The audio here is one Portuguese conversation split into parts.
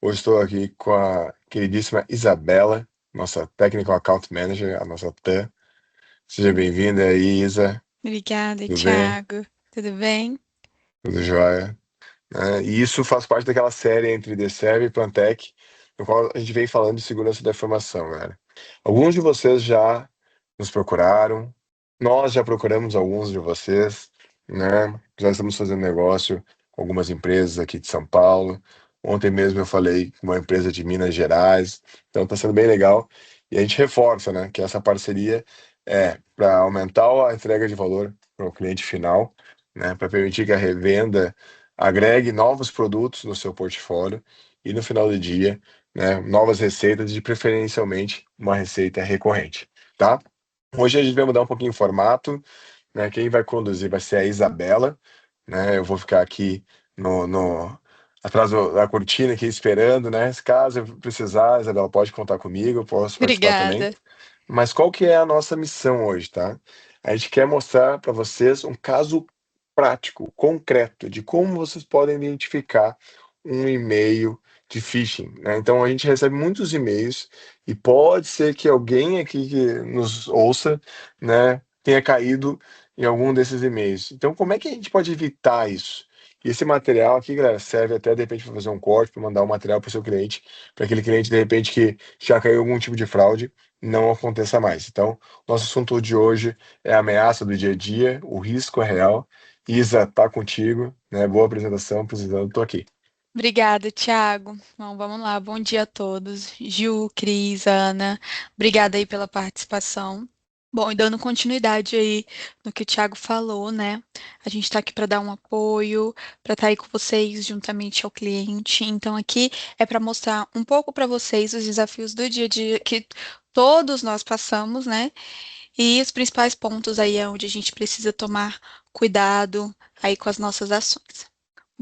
Hoje estou aqui com a queridíssima Isabela, nossa Technical Account Manager, a nossa TAM. Seja bem-vinda aí, Isa. Obrigada, Tudo bem? Thiago. Tudo bem? Tudo jóia? E isso faz parte daquela série entre DCERV e Plantec, no qual a gente vem falando de segurança da informação, galera. Alguns de vocês já nos procuraram, nós já procuramos alguns de vocês, né? Já estamos fazendo negócio com algumas empresas aqui de São Paulo. Ontem mesmo eu falei com uma empresa de Minas Gerais, então está sendo bem legal. E a gente reforça, né, que essa parceria é para aumentar a entrega de valor para o cliente final, né, para permitir que a revenda agregue novos produtos no seu portfólio e no final do dia, né, novas receitas, de preferencialmente uma receita recorrente, tá? Hoje a gente vai mudar um pouquinho o formato, né? Quem vai conduzir vai ser a Isabela, né? Eu vou ficar aqui no atrás da cortina aqui esperando, né? Caso eu precisar, a Isabela pode contar comigo, eu posso participar também. Obrigada. Mas qual que é a nossa missão hoje, tá? A gente quer mostrar para vocês um caso prático, concreto, de como vocês podem identificar um e-mail de phishing, né? Então a gente recebe muitos e-mails e pode ser que alguém aqui que nos ouça, né, tenha caído em algum desses e-mails. Então como é que a gente pode evitar isso? E esse material aqui, galera, serve até de repente para fazer um corte, para mandar o material para o seu cliente, para aquele cliente de repente que já caiu em algum tipo de fraude, não aconteça mais. Então, nosso assunto de hoje é a ameaça do dia a dia, o risco é real. Isa, tá contigo, né? Boa apresentação, precisando, tô aqui. Obrigada, Thiago. Bom, vamos lá. Bom dia a todos. Gil, Cris, Ana. Obrigada aí pela participação. Bom, e dando continuidade aí no que o Thiago falou, né? A gente está aqui para dar um apoio, para estar aí com vocês juntamente ao cliente. Então, aqui é para mostrar um pouco para vocês os desafios do dia a dia que todos nós passamos, né? E os principais pontos aí é onde a gente precisa tomar cuidado aí com as nossas ações.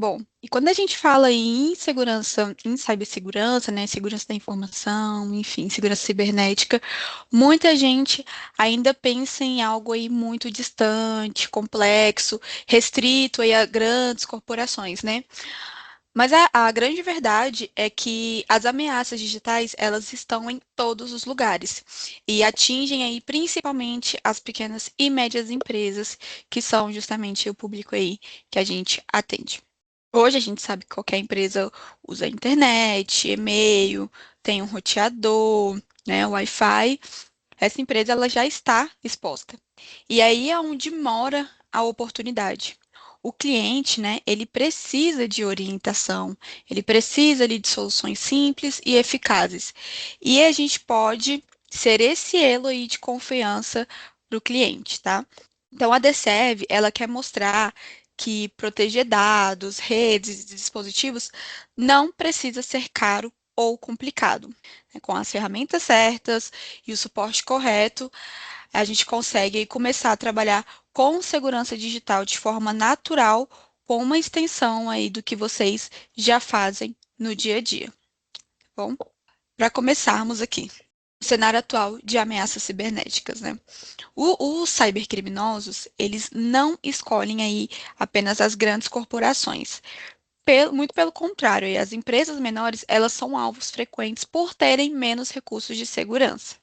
Bom, e quando a gente fala em segurança, em cibersegurança, né, segurança da informação, enfim, segurança cibernética, muita gente ainda pensa em algo aí muito distante, complexo, restrito aí a grandes corporações, né? Mas a grande verdade é que as ameaças digitais, elas estão em todos os lugares e atingem aí principalmente as pequenas e médias empresas, que são justamente o público aí que a gente atende. Hoje a gente sabe que qualquer empresa usa internet, e-mail, tem um roteador, né, Wi-Fi. Essa empresa ela já está exposta. E aí é onde mora a oportunidade. O cliente, né, ele precisa de orientação, ele precisa ali de soluções simples e eficazes. E a gente pode ser esse elo aí de confiança para o cliente, tá? Então a DCEV, ela quer mostrar que proteger dados, redes e dispositivos não precisa ser caro ou complicado. Com as ferramentas certas e o suporte correto, a gente consegue começar a trabalhar com segurança digital de forma natural, com uma extensão aí do que vocês já fazem no dia a dia. Bom, para começarmos aqui, o cenário atual de ameaças cibernéticas, né? Os cybercriminosos, eles não escolhem aí apenas as grandes corporações. Muito pelo contrário, e as empresas menores, elas são alvos frequentes por terem menos recursos de segurança.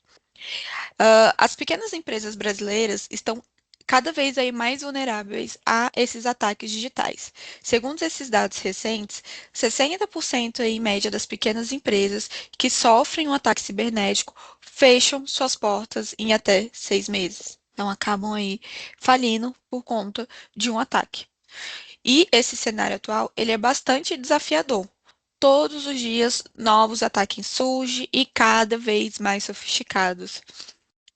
As pequenas empresas brasileiras estão cada vez aí mais vulneráveis a esses ataques digitais. Segundo esses dados recentes, 60% aí, em média das pequenas empresas que sofrem um ataque cibernético fecham suas portas em até 6 meses. Então acabam aí falindo por conta de um ataque. E esse cenário atual, ele é bastante desafiador. Todos os dias, novos ataques surgem e cada vez mais sofisticados.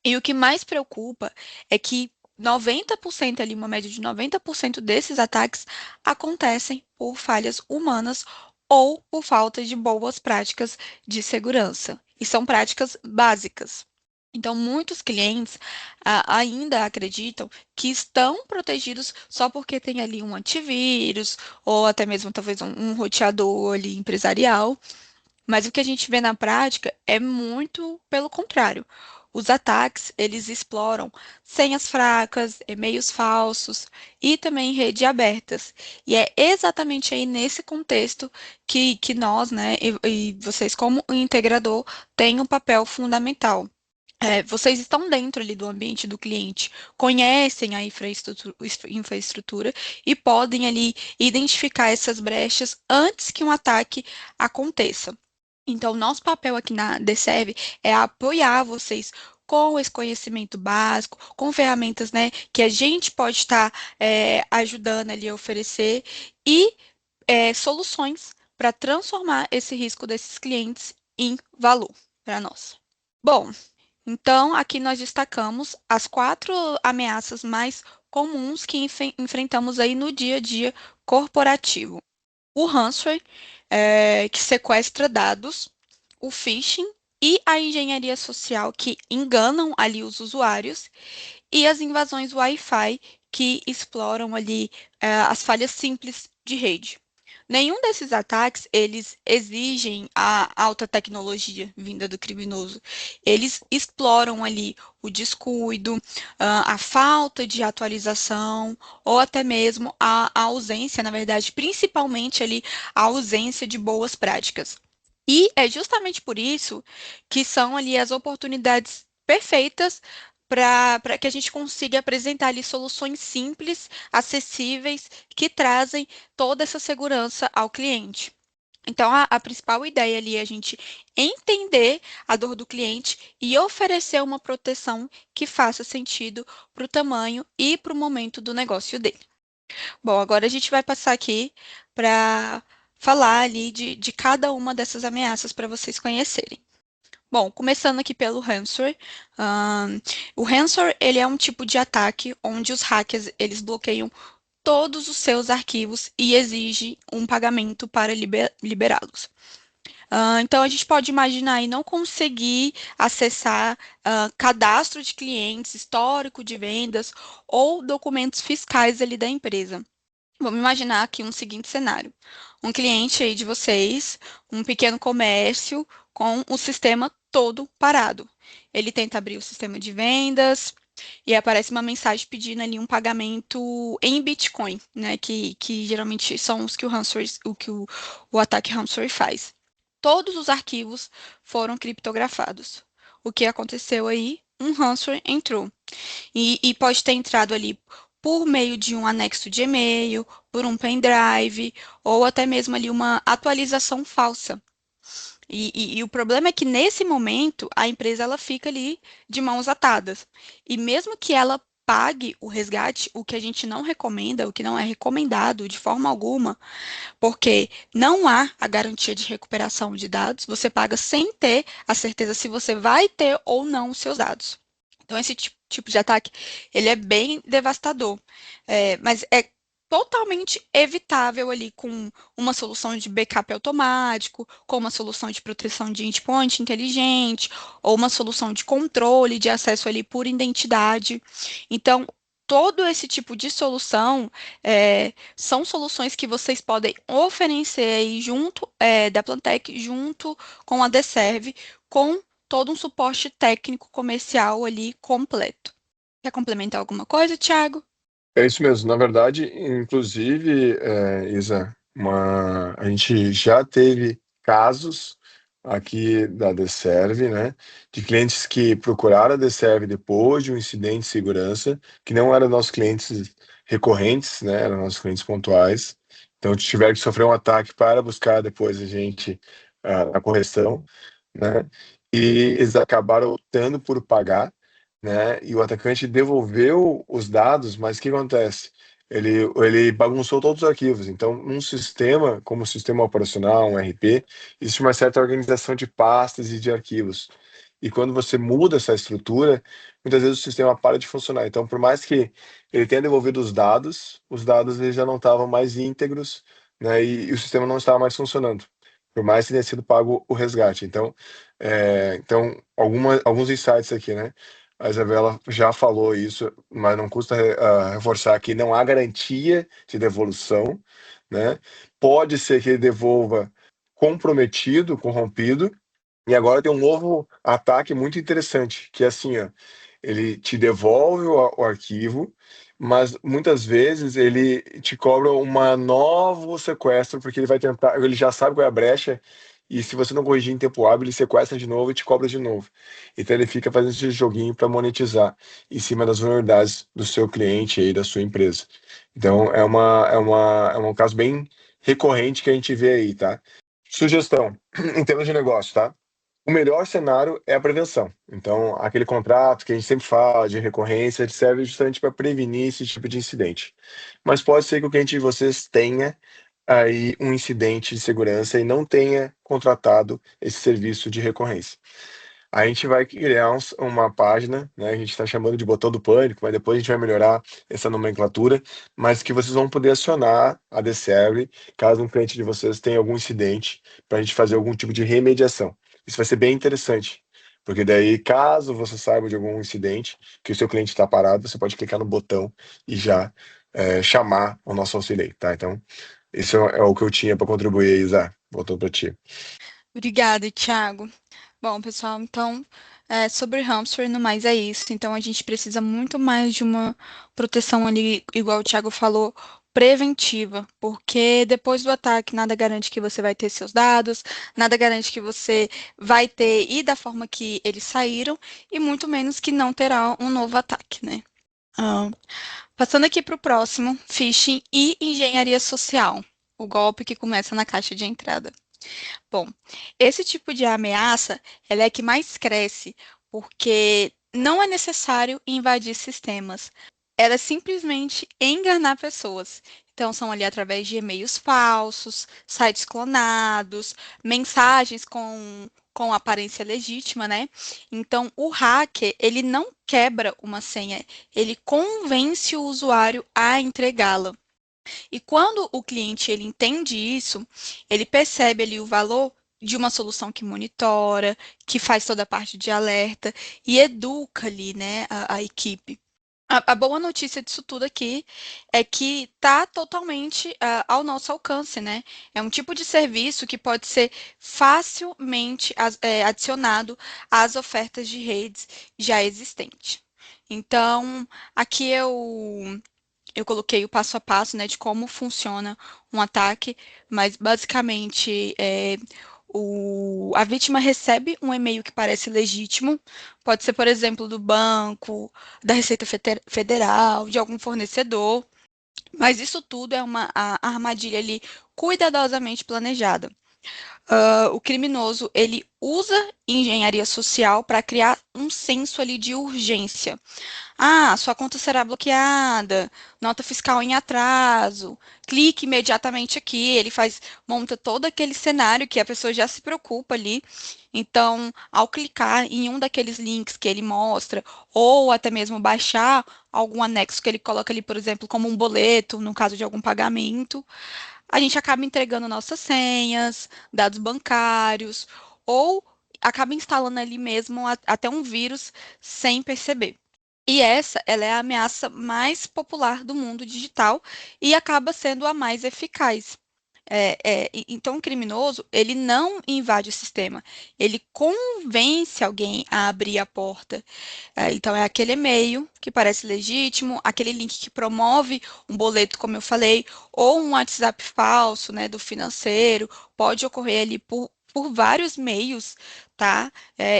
E o que mais preocupa é que 90% ali, uma média de 90% desses ataques acontecem por falhas humanas ou por falta de boas práticas de segurança. E são práticas básicas. Então, muitos clientes ainda acreditam que estão protegidos só porque tem ali um antivírus, ou até mesmo talvez um roteador ali empresarial. Mas o que a gente vê na prática é muito pelo contrário. Os ataques, eles exploram senhas fracas, e-mails falsos e também rede abertas. E é exatamente aí nesse contexto que nós, né, e vocês como integrador, têm um papel fundamental. Vocês estão dentro ali do ambiente do cliente, conhecem a infraestrutura e podem ali identificar essas brechas antes que um ataque aconteça. Então, nosso papel aqui na DSEV é apoiar vocês com esse conhecimento básico, com ferramentas, né, que a gente pode estar ajudando ali a oferecer e soluções para transformar esse risco desses clientes em valor para nós. Bom, então, aqui nós destacamos as quatro ameaças mais comuns que enfrentamos aí no dia a dia corporativo. O ransomware, que sequestra dados, o phishing e a engenharia social que enganam ali os usuários e as invasões Wi-Fi que exploram ali as falhas simples de rede. Nenhum desses ataques, eles exigem a alta tecnologia vinda do criminoso. Eles exploram ali o descuido, a falta de atualização, ou até mesmo a ausência, na verdade, principalmente ali, a ausência de boas práticas. E é justamente por isso que são ali as oportunidades perfeitas para que a gente consiga apresentar ali soluções simples, acessíveis, que trazem toda essa segurança ao cliente. Então, a principal ideia ali é a gente entender a dor do cliente e oferecer uma proteção que faça sentido para o tamanho e para o momento do negócio dele. Bom, agora a gente vai passar aqui para falar ali de cada uma dessas ameaças para vocês conhecerem. Bom, começando aqui pelo ransomware. O ransomware, ele é um tipo de ataque onde os hackers, eles bloqueiam todos os seus arquivos e exigem um pagamento para liberá-los. Então, a gente pode imaginar aí não conseguir acessar cadastro de clientes, histórico de vendas ou documentos fiscais ali da empresa. Vamos imaginar aqui um seguinte cenário. Um cliente aí de vocês, um pequeno comércio com o sistema todo parado. Ele tenta abrir o sistema de vendas e aparece uma mensagem pedindo ali um pagamento em Bitcoin, né? Que geralmente são os que o ataque ransomware faz. Todos os arquivos foram criptografados. O que aconteceu aí? Um ransomware entrou e pode ter entrado ali por meio de um anexo de e-mail, por um pendrive, ou até mesmo ali uma atualização falsa. E o problema é que nesse momento a empresa ela fica ali de mãos atadas. E mesmo que ela pague o resgate, o que a gente não recomenda, o que não é recomendado de forma alguma, porque não há a garantia de recuperação de dados, você paga sem ter a certeza se você vai ter ou não os seus dados. Então, esse tipo de ataque, ele é bem devastador, mas é totalmente evitável ali com uma solução de backup automático, com uma solução de proteção de endpoint inteligente, ou uma solução de controle de acesso ali por identidade. Então, todo esse tipo de solução são soluções que vocês podem oferecer aí junto da Plantec, junto com a DServe, com todo um suporte técnico comercial ali completo. Quer complementar alguma coisa, Thiago? É isso mesmo. Na verdade, inclusive, Isa, a gente já teve casos aqui da Deserve, né, de clientes que procuraram a Deserve depois de um incidente de segurança, que não eram nossos clientes recorrentes, né, eram nossos clientes pontuais. Então, tiveram que sofrer um ataque para buscar depois a gente a correção, né, e eles acabaram optando por pagar, né? E o atacante devolveu os dados, mas o que acontece? Ele bagunçou todos os arquivos. Então, num sistema, como o sistema operacional, um RP, existe uma certa organização de pastas e de arquivos. E quando você muda essa estrutura, muitas vezes o sistema para de funcionar. Então, por mais que ele tenha devolvido os dados eles já não estavam mais íntegros, né? E o sistema não estava mais funcionando, por mais que tenha sido pago o resgate. Então, alguns insights aqui, né? A Isabela já falou isso, mas não custa reforçar que não há garantia de devolução, né? Pode ser que ele devolva comprometido, corrompido, E agora tem um novo ataque muito interessante, que é assim, ó, ele te devolve o arquivo, mas muitas vezes ele te cobra uma novo sequestro, porque ele vai tentar, ele já sabe qual é a brecha, e se você não corrigir em tempo hábil, ele sequestra de novo e te cobra de novo. Então ele fica fazendo esse joguinho para monetizar em cima das vulnerabilidades do seu cliente e da sua empresa. Então é um caso bem recorrente que a gente vê aí, tá? Sugestão, em termos de negócio, tá? O melhor cenário é a prevenção. Então, aquele contrato que a gente sempre fala de recorrência, ele serve justamente para prevenir esse tipo de incidente. Mas pode ser que o cliente de vocês tenha aí um incidente de segurança e não tenha contratado esse serviço de recorrência. A gente vai criar uma página, né? A gente está chamando de botão do pânico, mas depois a gente vai melhorar essa nomenclatura, mas que vocês vão poder acionar a DServe caso um cliente de vocês tenha algum incidente, para a gente fazer algum tipo de remediação. Isso vai ser bem interessante, porque daí, caso você saiba de algum incidente, que o seu cliente está parado, você pode clicar no botão e já chamar o nosso auxílio, tá? Então, isso é o que eu tinha para contribuir aí, Isa. Voltando para ti. Obrigada, Thiago. Bom, pessoal, então, sobre hamster, no mais é isso. Então, a gente precisa muito mais de uma proteção ali, igual o Thiago falou, preventiva, porque depois do ataque, nada garante que você vai ter seus dados, nada garante que você vai ter e da forma que eles saíram, e muito menos que não terá um novo ataque, né? Ah, passando aqui para o próximo, phishing e engenharia social, o golpe que começa na caixa de entrada. Bom, esse tipo de ameaça, ela é a que mais cresce, porque não é necessário invadir sistemas. Ela é simplesmente enganar pessoas. Então, são ali através de e-mails falsos, sites clonados, mensagens com aparência legítima, né? Então, o hacker, ele não quebra uma senha, ele convence o usuário a entregá-la. E quando o cliente ele entende isso, ele percebe ali o valor de uma solução que monitora, que faz toda a parte de alerta e educa ali, né, a equipe. A boa notícia disso tudo aqui é que está totalmente ao nosso alcance, né? É um tipo de serviço que pode ser facilmente adicionado às ofertas de redes já existentes. Então, aqui eu coloquei o passo a passo, né, de como funciona um ataque, mas basicamente a vítima recebe um e-mail que parece legítimo, pode ser, por exemplo, do banco, da Receita Federal, de algum fornecedor, mas isso tudo é uma armadilha ali cuidadosamente planejada. O criminoso ele usa engenharia social para criar um senso ali de urgência. Ah, sua conta será bloqueada, nota fiscal em atraso, clique imediatamente aqui. Ele monta todo aquele cenário que a pessoa já se preocupa ali. Então, ao clicar em um daqueles links que ele mostra, ou até mesmo baixar algum anexo que ele coloca ali, por exemplo, como um boleto, no caso de algum pagamento, a gente acaba entregando nossas senhas, dados bancários, ou acaba instalando ali mesmo até um vírus sem perceber. E essa, ela é a ameaça mais popular do mundo digital e acaba sendo a mais eficaz. Então, o criminoso, ele não invade o sistema, ele convence alguém a abrir a porta. Então, é aquele e-mail que parece legítimo, aquele link que promove um boleto, como eu falei, ou um WhatsApp falso, né, do financeiro, pode ocorrer ali por vários meios, tá?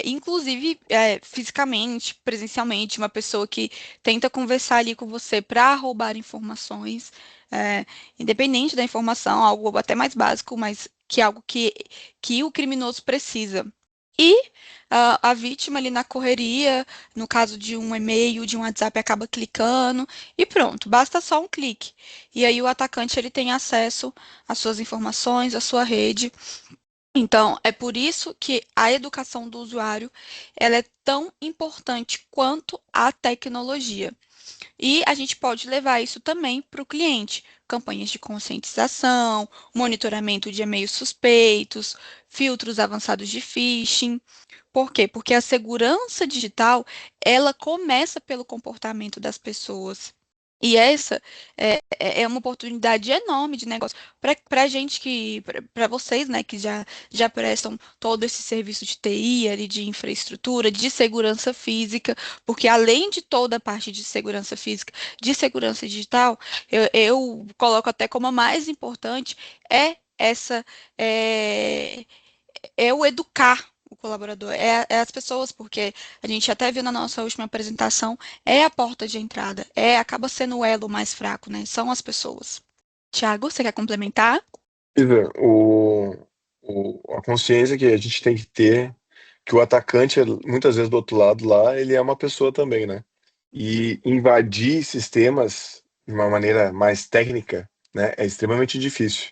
Inclusive, fisicamente, presencialmente, uma pessoa que tenta conversar ali com você para roubar informações, é, independente da informação, algo até mais básico, mas que é algo que o criminoso precisa. E a vítima ali na correria, no caso de um e-mail, de um WhatsApp, acaba clicando e pronto, basta só um clique. E aí o atacante ele tem acesso às suas informações, à sua rede. Então, é por isso que a educação do usuário ela é tão importante quanto a tecnologia. E a gente pode levar isso também para o cliente. Campanhas de conscientização, monitoramento de e-mails suspeitos, filtros avançados de phishing. Por quê? Porque a segurança digital, ela começa pelo comportamento das pessoas. E essa é uma oportunidade enorme de negócio para gente que, para vocês, né, que já prestam todo esse serviço de TI, ali, de infraestrutura, de segurança física, porque além de toda a parte de segurança física, de segurança digital, eu coloco até como a mais importante é essa é, é o educar o colaborador, é as pessoas, porque a gente até viu na nossa última apresentação, é a porta de entrada, acaba sendo o elo mais fraco, né? São as pessoas. Tiago, você quer complementar? Isa, a consciência que a gente tem que ter que o atacante, muitas vezes do outro lado lá, ele é uma pessoa também, né? E invadir sistemas de uma maneira mais técnica, né, é extremamente difícil,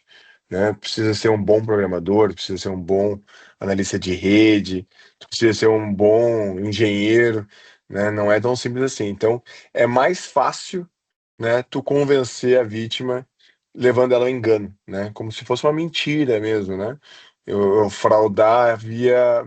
né? Precisa ser um bom programador, precisa ser um bom analista de rede, precisa ser um bom engenheiro, né? Não é tão simples assim. Então, é mais fácil, né, tu convencer a vítima levando ela ao engano, né? Como se fosse uma mentira mesmo, né? Eu fraudar via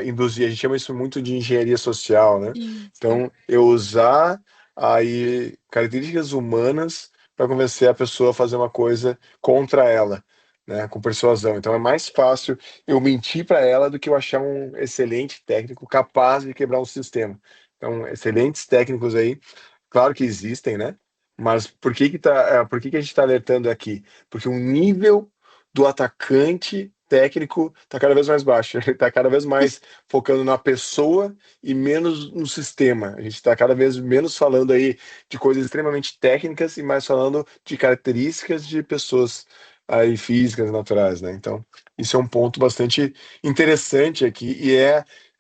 induzir. A gente chama isso muito de engenharia social, né? Isso. Então, eu usar aí características humanas para convencer a pessoa a fazer uma coisa contra ela, né? Com persuasão. Então, é mais fácil eu mentir para ela do que eu achar um excelente técnico capaz de quebrar um sistema. Então, excelentes técnicos aí, claro que existem, né? Mas por que que a gente está alertando aqui? Porque o nível do atacante técnico está cada vez mais baixo. Ele está cada vez mais focando na pessoa e menos no sistema. A gente está cada vez menos falando aí de coisas extremamente técnicas e mais falando de características de pessoas aí físicas, naturais, né? Então, isso é um ponto bastante interessante aqui e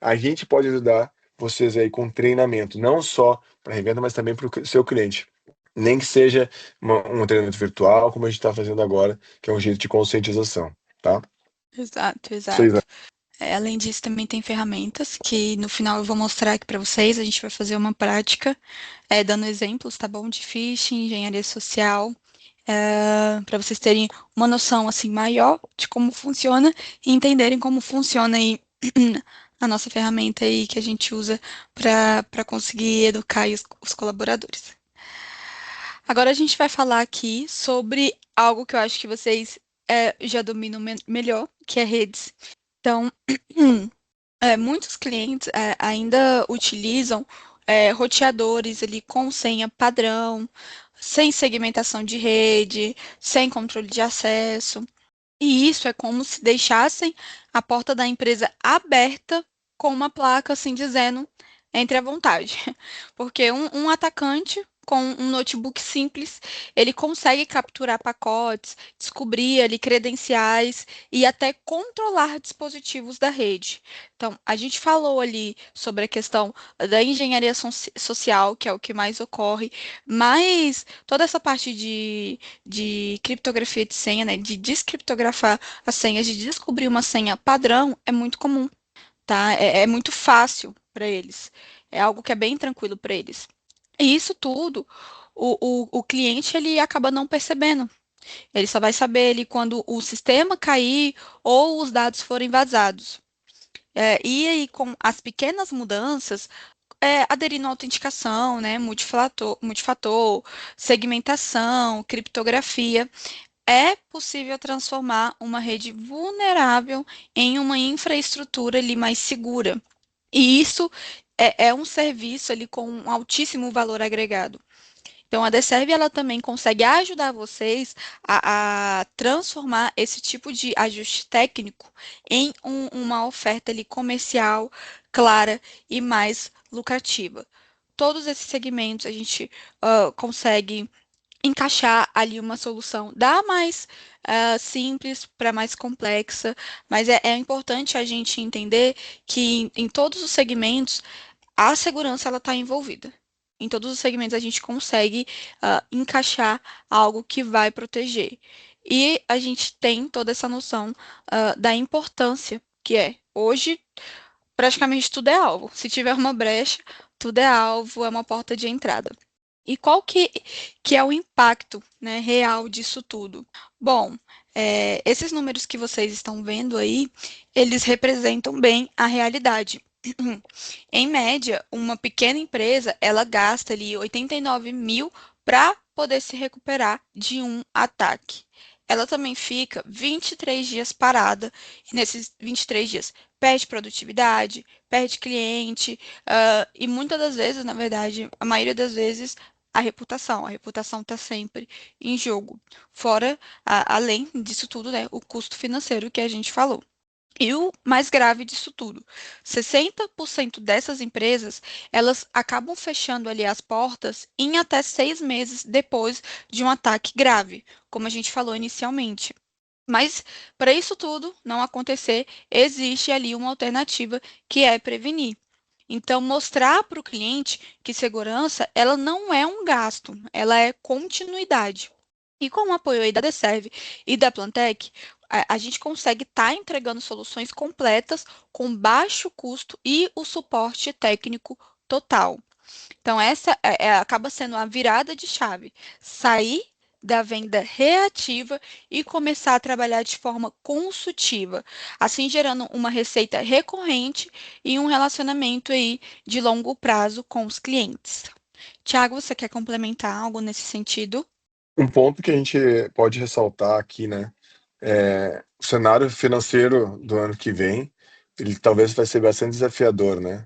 a gente pode ajudar vocês aí com treinamento, não só para revenda, mas também para o seu cliente. Nem que seja um treinamento virtual, como a gente está fazendo agora, que é um jeito de conscientização, tá? Exato, Vocês, exato. Além disso, também tem ferramentas que no final eu vou mostrar aqui para vocês. A gente vai fazer uma prática, dando exemplos, tá bom? De phishing, engenharia social, para vocês terem uma noção assim maior de como funciona e entenderem como funciona aí a nossa ferramenta aí que a gente usa para conseguir educar aí os colaboradores. Agora a gente vai falar aqui sobre algo que eu acho que vocês já dominam melhor, que é redes. Então, muitos clientes ainda utilizam roteadores ali com senha padrão, sem segmentação de rede, sem controle de acesso. E isso é como se deixassem a porta da empresa aberta com uma placa assim dizendo entre à vontade. Porque um atacante com um notebook simples, ele consegue capturar pacotes, descobrir ali credenciais e até controlar dispositivos da rede. Então, a gente falou ali sobre a questão da engenharia social, que é o que mais ocorre, mas toda essa parte de criptografia de senha, né, de descriptografar as senhas, de descobrir uma senha padrão, é muito comum, tá? É muito fácil para eles. É algo que é bem tranquilo para eles. E isso tudo, o cliente ele acaba não percebendo. Ele só vai saber ele quando o sistema cair ou os dados forem vazados. E aí, com as pequenas mudanças, aderindo à autenticação, né, multifator, segmentação, criptografia, é possível transformar uma rede vulnerável em uma infraestrutura ali mais segura. E isso é um serviço ali com um altíssimo valor agregado. Então, a Deserve, ela também consegue ajudar vocês a transformar esse tipo de ajuste técnico em uma oferta ali comercial clara e mais lucrativa. Todos esses segmentos a gente consegue encaixar ali uma solução da mais simples para mais complexa, mas é importante a gente entender que em todos os segmentos a segurança ela está envolvida. Em todos os segmentos a gente consegue encaixar algo que vai proteger. E a gente tem toda essa noção da importância que é. Hoje, praticamente tudo é alvo. Se tiver uma brecha, tudo é alvo, é uma porta de entrada. E qual que é o impacto, né, real disso tudo? Bom, esses números que vocês estão vendo aí, eles representam bem a realidade. Em média, uma pequena empresa, ela gasta ali 89 mil para poder se recuperar de um ataque. Ela também fica 23 dias parada, e nesses 23 dias perde produtividade, perde cliente, e muitas das vezes, na verdade, a maioria das vezes, a reputação. A reputação está sempre em jogo. Fora, além disso tudo, né, o custo financeiro que a gente falou. E o mais grave disso tudo, 60% dessas empresas, elas acabam fechando ali as portas em até 6 meses depois de um ataque grave, como a gente falou inicialmente. Mas para isso tudo não acontecer, existe ali uma alternativa que é prevenir. Então, mostrar para o cliente que segurança, ela não é um gasto, ela é continuidade. E com o apoio aí da Deserve e da Plantec, a gente consegue estar entregando soluções completas com baixo custo e o suporte técnico total. Então, essa acaba sendo a virada de chave. Sair da venda reativa e começar a trabalhar de forma consultiva, assim gerando uma receita recorrente e um relacionamento aí de longo prazo com os clientes. Tiago, você quer complementar algo nesse sentido? Um ponto que a gente pode ressaltar aqui, né, o cenário financeiro do ano que vem, ele talvez vai ser bastante desafiador, né?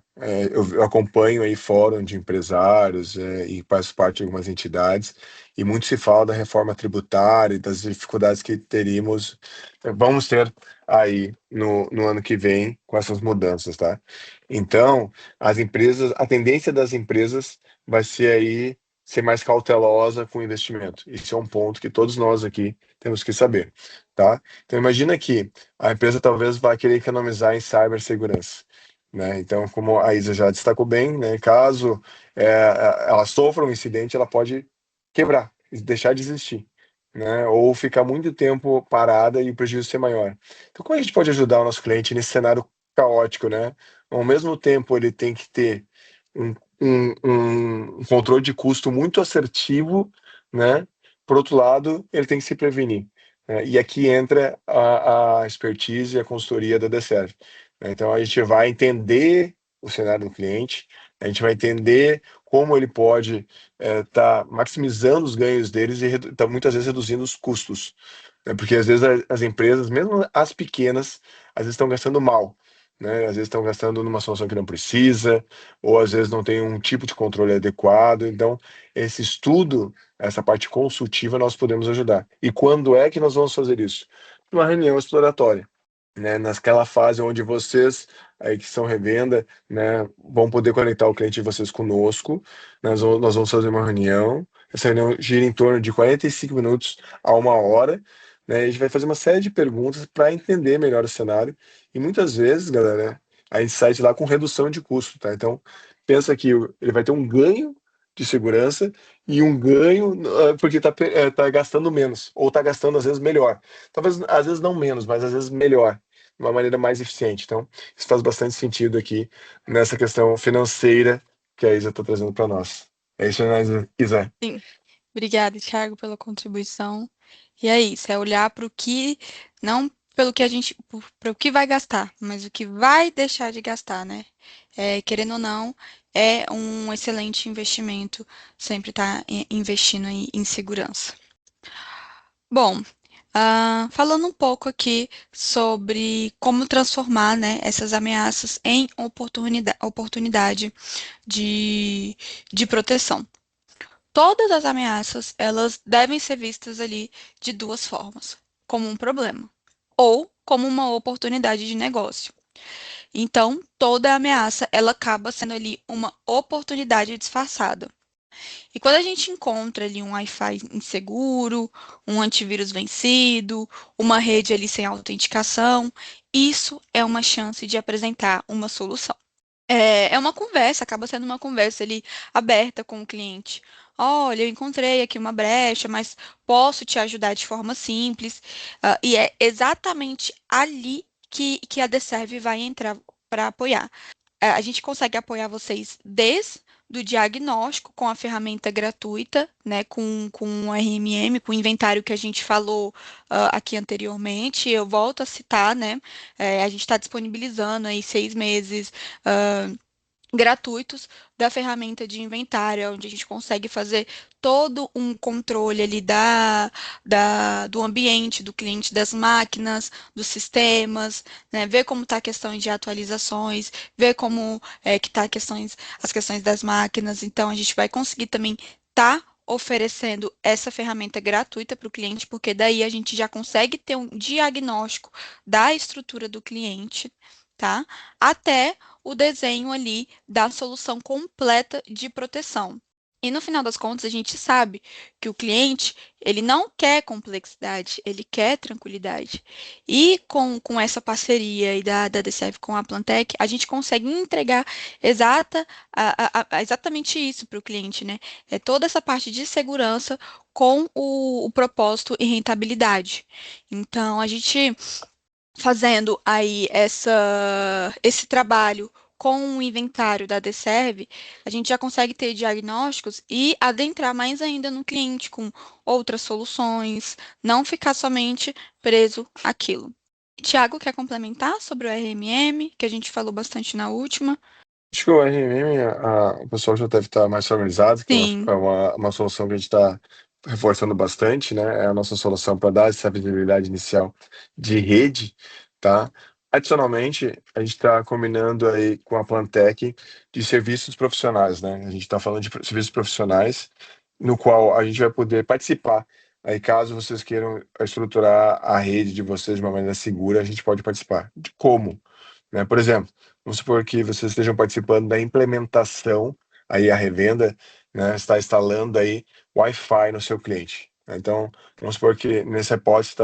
Eu acompanho aí fórum de empresários e faço parte de algumas entidades e muito se fala da reforma tributária e das dificuldades que teríamos, vamos ter aí no ano que vem com essas mudanças, tá? Então, a tendência das empresas vai ser aí ser mais cautelosa com o investimento. Isso é um ponto que todos nós aqui temos que saber, tá? Então imagina que a empresa talvez vá querer economizar em cibersegurança, né? Então, como a Isa já destacou bem, né, caso ela sofra um incidente, ela pode quebrar, deixar de existir, né? Ou ficar muito tempo parada e o prejuízo ser maior. Então, como a gente pode ajudar o nosso cliente nesse cenário caótico, né? Ao mesmo tempo, ele tem que ter um, um controle de custo muito assertivo, né? Por outro lado, ele tem que se prevenir, né? E aqui entra a expertise e a consultoria da Deserve, né? Então, a gente vai entender o cenário do cliente, a gente vai entender como ele pode estar maximizando os ganhos deles e tá, muitas vezes reduzindo os custos, né? Porque às vezes as empresas, mesmo as pequenas, às vezes estão gastando mal, né? Às vezes estão gastando numa solução que não precisa, ou às vezes não tem um tipo de controle adequado. Então, esse estudo, essa parte consultiva, nós podemos ajudar. E quando é que nós vamos fazer isso? Numa reunião exploratória, né? Naquela fase onde vocês aí que são revenda, né, vão poder conectar o cliente de vocês conosco. Nós vamos fazer uma reunião. Essa reunião gira em torno de 45 minutos a 1 hora. Né, a gente vai fazer uma série de perguntas para entender melhor o cenário. E muitas vezes, galera, a gente sai de lá com redução de custo, tá? Então, pensa que ele vai ter um ganho de segurança e um ganho porque tá gastando menos, ou tá gastando às vezes melhor. Talvez às vezes não menos, mas às vezes melhor, de uma maneira mais eficiente. Então, isso faz bastante sentido aqui nessa questão financeira que a Isa está trazendo para nós. É isso, né, Isa? Sim. Obrigada, Thiago, pela contribuição. E é isso, é olhar para o que, não pelo que a gente, para o que vai gastar, mas o que vai deixar de gastar, né? Querendo ou não, é um excelente investimento sempre estar investindo em segurança. Bom, falando um pouco aqui sobre como transformar, né, essas ameaças em oportunidade de, de proteção. Todas as ameaças, elas devem ser vistas ali de duas formas, como um problema ou como uma oportunidade de negócio. Então, toda ameaça, ela acaba sendo ali uma oportunidade disfarçada. E quando a gente encontra ali um Wi-Fi inseguro, um antivírus vencido, uma rede ali sem autenticação, isso é uma chance de apresentar uma solução. É uma conversa, acaba sendo uma conversa ali aberta com o cliente. Olha, eu encontrei aqui uma brecha, mas posso te ajudar de forma simples. E é exatamente ali que a Deserve vai entrar para apoiar. A gente consegue apoiar vocês desde do diagnóstico com a ferramenta gratuita, né, com o RMM, com o inventário que a gente falou aqui anteriormente. Eu volto a citar, né, a gente está disponibilizando aí 6 meses gratuitos da ferramenta de inventário, onde a gente consegue fazer todo um controle ali do ambiente do cliente, das máquinas, dos sistemas, né? Ver como está a questão de atualizações, ver como que está as questões das máquinas. Então, a gente vai conseguir também estar oferecendo essa ferramenta gratuita para o cliente, porque daí a gente já consegue ter um diagnóstico da estrutura do cliente, tá? Até o desenho ali da solução completa de proteção. E no final das contas, a gente sabe que o cliente, ele não quer complexidade, ele quer tranquilidade. E com essa parceria e da DCF com a Plantec, a gente consegue entregar exatamente isso para o cliente, né? É toda essa parte de segurança com o propósito e rentabilidade. Então, a gente fazendo aí esse trabalho com o inventário da DServe, a gente já consegue ter diagnósticos e adentrar mais ainda no cliente com outras soluções, não ficar somente preso àquilo. Tiago, quer complementar sobre o RMM, que a gente falou bastante na última? Acho que o RMM, o pessoal já deve estar mais familiarizado, que é Sim, uma solução que a gente está reforçando bastante, né? É a nossa solução para dar essa visibilidade inicial de rede, tá? Adicionalmente, a gente está combinando aí com a Plantec de serviços profissionais, né? A gente está falando de serviços profissionais, no qual a gente vai poder participar. Aí, caso vocês queiram estruturar a rede de vocês de uma maneira segura, a gente pode participar. De como? Né? Por exemplo, vamos supor que vocês estejam participando da implementação, aí a revenda, né, está instalando aí Wi-Fi no seu cliente. Então, vamos supor que nessa hipótese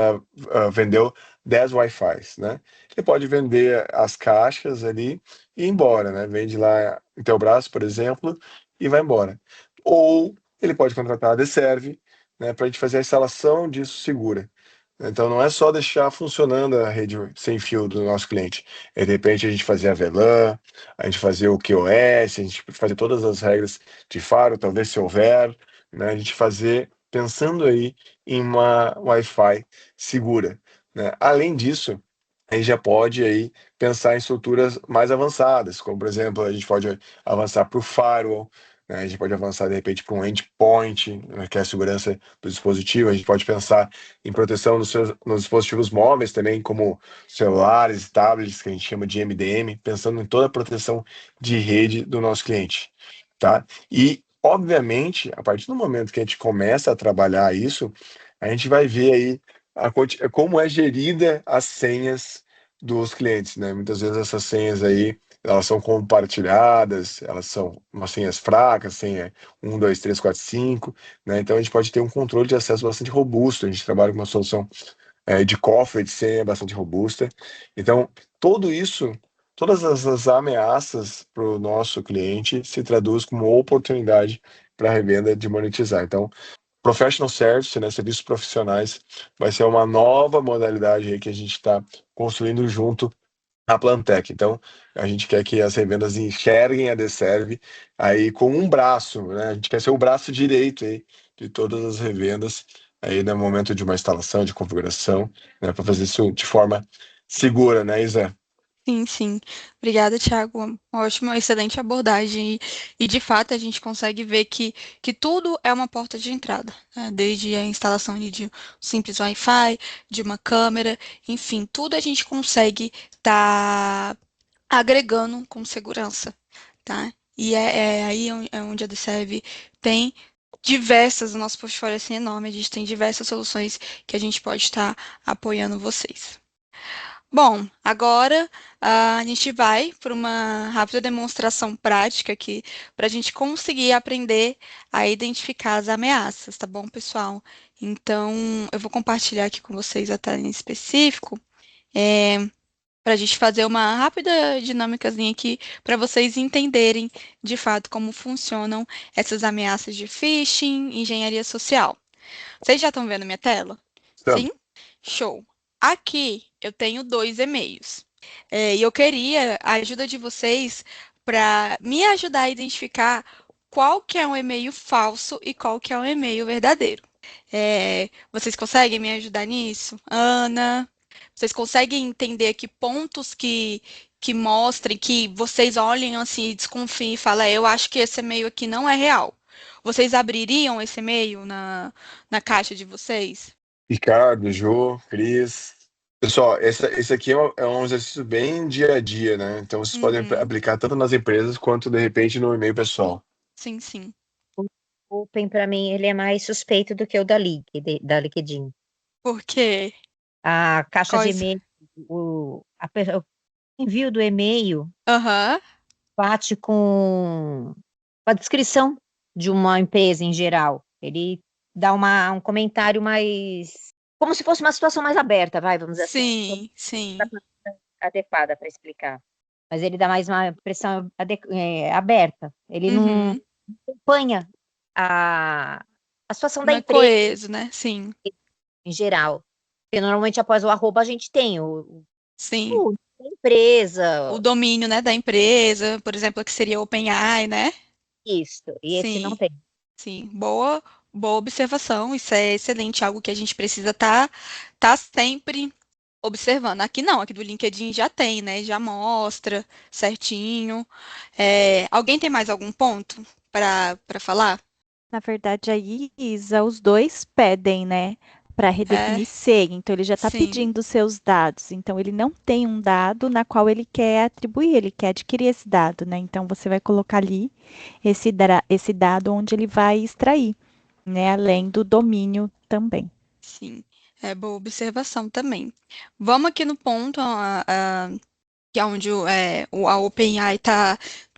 vendeu 10 Wi-Fis, né? Ele pode vender as caixas ali e ir embora, né? Vende lá em Telbras, por exemplo, e vai embora. Ou ele pode contratar a Deserve, né, para a gente fazer a instalação disso segura. Então não é só deixar funcionando a rede sem fio do nosso cliente. De repente a gente fazia a VLAN, a gente fazia o QoS, a gente fazia todas as regras de faro, talvez se houver, né? A gente fazer pensando aí em uma Wi-Fi segura, né? Além disso, a gente já pode aí pensar em estruturas mais avançadas, como por exemplo, a gente pode avançar para o firewall, né? A gente pode avançar de repente para um endpoint, né, que é a segurança do dispositivo, a gente pode pensar em proteção nos dispositivos móveis também, como celulares, tablets, que a gente chama de MDM, pensando em toda a proteção de rede do nosso cliente, tá? E, obviamente, a partir do momento que a gente começa a trabalhar isso, a gente vai ver aí como é gerida as senhas dos clientes, né? Muitas vezes essas senhas aí, elas são compartilhadas, elas são umas senhas fracas, senha 2, 3, 4, 5, né? Então a gente pode ter um controle de acesso bastante robusto. A gente trabalha com uma solução de cofre de senha bastante robusta. Então, tudo isso, todas essas ameaças para o nosso cliente se traduz como oportunidade para a revenda de monetizar. Então, Professional Service, né, serviços profissionais, vai ser uma nova modalidade aí que a gente está construindo junto à Plantec. Então, a gente quer que as revendas enxerguem a Deserve aí com um braço, né? A gente quer ser o braço direito aí de todas as revendas aí no momento de uma instalação, de configuração, né, para fazer isso de forma segura, né, Isa? sim, sim. Obrigada, Thiago. Uma ótima, excelente abordagem. E, de fato, a gente consegue ver que tudo é uma porta de entrada, né? Desde a instalação de um simples Wi-Fi, de uma câmera, enfim, tudo a gente consegue estar agregando com segurança, tá? E é aí é onde a DCEV tem diversas, o nosso portfólio é assim enorme, a gente tem diversas soluções que a gente pode estar apoiando vocês. Bom, agora a gente vai para uma rápida demonstração prática aqui para a gente conseguir aprender a identificar as ameaças, tá bom, pessoal? Então, eu vou compartilhar aqui com vocês a tela em específico, para a gente fazer uma rápida dinâmicazinha aqui para vocês entenderem de fato como funcionam essas ameaças de phishing, engenharia social. Vocês já estão vendo minha tela? Então, Sim? Show. Aqui eu tenho dois e-mails. E eu queria a ajuda de vocês para me ajudar a identificar qual que é um e-mail falso e qual que é um e-mail verdadeiro. Vocês conseguem me ajudar nisso? Ana, Vocês conseguem entender aqui pontos que mostrem, que vocês olhem assim e desconfiem e falam, eu acho que esse e-mail aqui não é real. Vocês abririam esse e-mail na caixa de vocês? Ricardo, Jô, Cris. Pessoal, esse aqui é um exercício bem dia a dia, né? Então vocês podem Uhum. aplicar tanto nas empresas quanto, de repente, no e-mail pessoal. Sim, sim. O Open, para mim, ele é mais suspeito do que o da LinkedIn. Por quê? A caixa de Quais? e-mail, o envio do e-mail Aham. bate com a descrição de uma empresa em geral. Ele dá um comentário mais, como se fosse uma situação mais aberta, vai, vamos dizer assim. Não Sim, tá sim. adequada para explicar. Mas ele dá mais uma impressão aberta. Ele não Uhum. acompanha a, a situação da Não é empresa coeso, né? Sim, em geral. Porque normalmente após o arroba a gente tem sim. o da O empresa, domínio, né, da empresa, por exemplo, que seria OpenAI, né? isso, e esse não Sim, tem. sim. Boa observação. Isso é excelente, algo que a gente precisa tá sempre observando. Aqui não, aqui do LinkedIn já tem, né? Já mostra certinho. Alguém tem mais algum ponto para falar? Na verdade, aí, Isa, os dois pedem, né, para É, redefinir senha. Então, ele já está sim, pedindo seus dados. Então, ele não tem um dado na qual ele quer atribuir, ele quer adquirir esse dado, né? Então, você vai colocar ali esse dado onde ele vai extrair, né? Além do domínio também. sim. É boa observação também. Vamos aqui no ponto, que é onde a OpenAI tá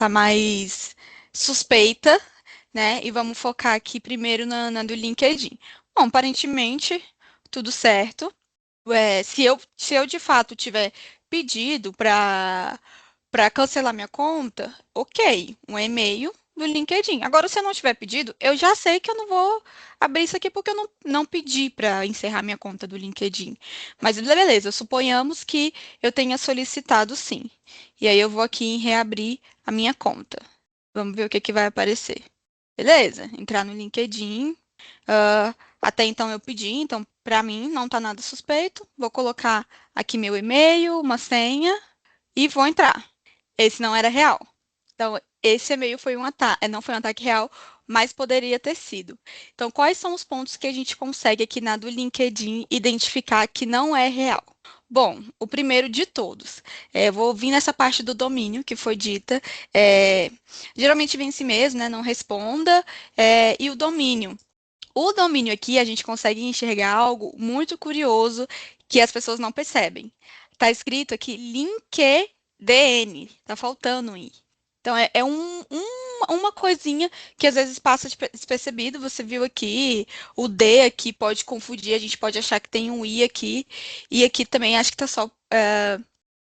mais suspeita, né? E vamos focar aqui primeiro na do LinkedIn. Bom, aparentemente, tudo certo. Se eu de fato tiver pedido para cancelar minha conta, ok, um e-mail do LinkedIn. Agora, se eu não tiver pedido, eu já sei que eu não vou abrir isso aqui porque eu não pedi para encerrar minha conta do LinkedIn. Mas beleza, suponhamos que eu tenha solicitado sim. E aí eu vou aqui em reabrir a minha conta. Vamos ver o que que vai aparecer. Beleza, entrar no LinkedIn. Até então eu pedi, então para mim não está nada suspeito. Vou colocar aqui meu e-mail, uma senha e vou entrar. Esse não era real. Então, esse e-mail foi um ataque, não foi um ataque real, mas poderia ter sido. Então, quais são os pontos que a gente consegue aqui na do LinkedIn identificar que não é real? Bom, o primeiro de todos, vou vir nessa parte do domínio que foi dita. é, Geralmente vem si mesmo, né? Não responda. E o domínio. O domínio aqui a gente consegue enxergar algo muito curioso que as pessoas não percebem. Está escrito aqui LinkedIn, tá faltando um i. Então uma coisinha que às vezes passa despercebido. Você viu aqui, o D aqui pode confundir, a gente pode achar que tem um i aqui, e aqui também acho que tá só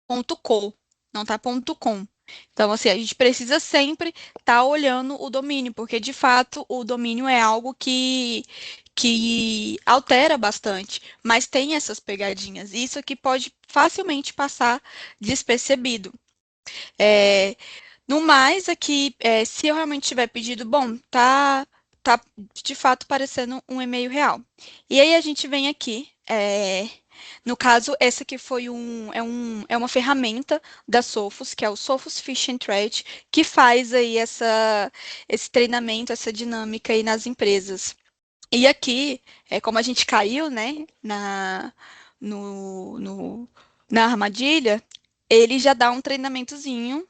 ponto .co, não tá ponto .com. Então, assim, a gente precisa sempre estar olhando o domínio, porque de fato o domínio é algo que altera bastante, mas tem essas pegadinhas. Isso aqui pode facilmente passar despercebido. É, no mais, aqui, se eu realmente tiver pedido, bom, tá de fato parecendo um e-mail real. E aí a gente vem aqui. No caso, essa aqui é uma ferramenta da Sophos, que é o Sophos Phishing Threat, que faz aí esse treinamento, essa dinâmica aí nas empresas. E aqui, como a gente caiu, né, no, no- na armadilha, ele já dá um treinamentozinho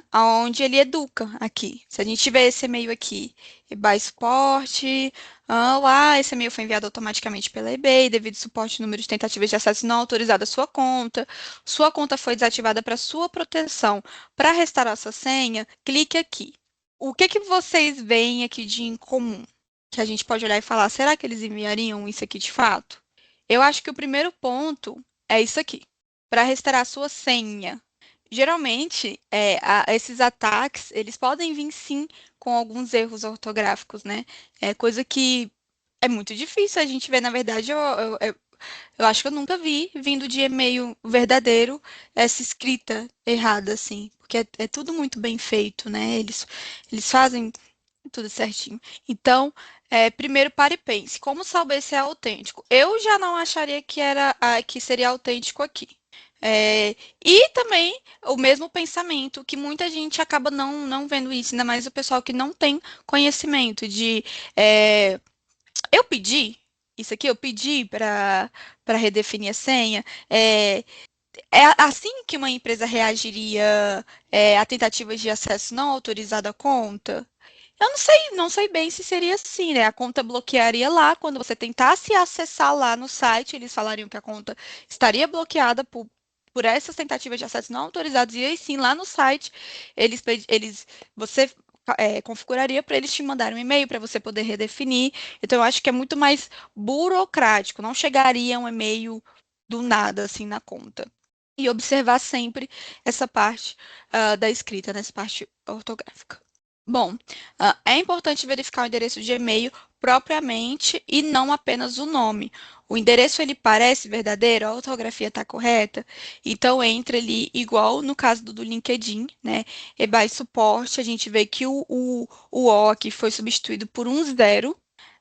aonde ele educa aqui. Se a gente tiver esse e-mail aqui, eBay suporte, olá, esse e-mail foi enviado automaticamente pela eBay, devido ao suporte número de tentativas de acesso não autorizado à sua conta foi desativada para sua proteção. Para restaurar sua senha, clique aqui. O que que vocês veem aqui de incomum? Que a gente pode olhar e falar, será que eles enviariam isso aqui de fato? Eu acho que o primeiro ponto é isso aqui. Para restaurar sua senha. Geralmente, esses ataques, eles podem vir sim com alguns erros ortográficos, né? É coisa que é muito difícil a gente ver, na verdade, eu acho que eu nunca vi vindo de e-mail verdadeiro essa escrita errada, assim, porque é tudo muito bem feito, né? Eles fazem tudo certinho. Então, primeiro pare e pense, como saber se é autêntico? Eu já não acharia que seria autêntico aqui. E também o mesmo pensamento, que muita gente acaba não vendo isso, ainda mais o pessoal que não tem conhecimento de eu pedi, isso aqui eu pedi para redefinir a senha. É assim que uma empresa reagiria a tentativas de acesso não autorizado à conta? Eu não sei bem se seria assim, né? A conta bloquearia lá, quando você tentasse acessar lá no site, eles falariam que a conta estaria bloqueada por essas tentativas de acesso não autorizados, e aí sim, lá no site, você configuraria para eles te mandarem um e-mail para você poder redefinir. Então, eu acho que é muito mais burocrático, não chegaria um e-mail do nada, assim, na conta. E observar sempre essa parte da escrita, nessa parte ortográfica. Bom, é importante verificar o endereço de e-mail propriamente e não apenas o nome. O endereço ele parece verdadeiro, a ortografia está correta, então entra ali igual no caso do LinkedIn, né? EBAI suporte, a gente vê que o O aqui foi substituído por um zero,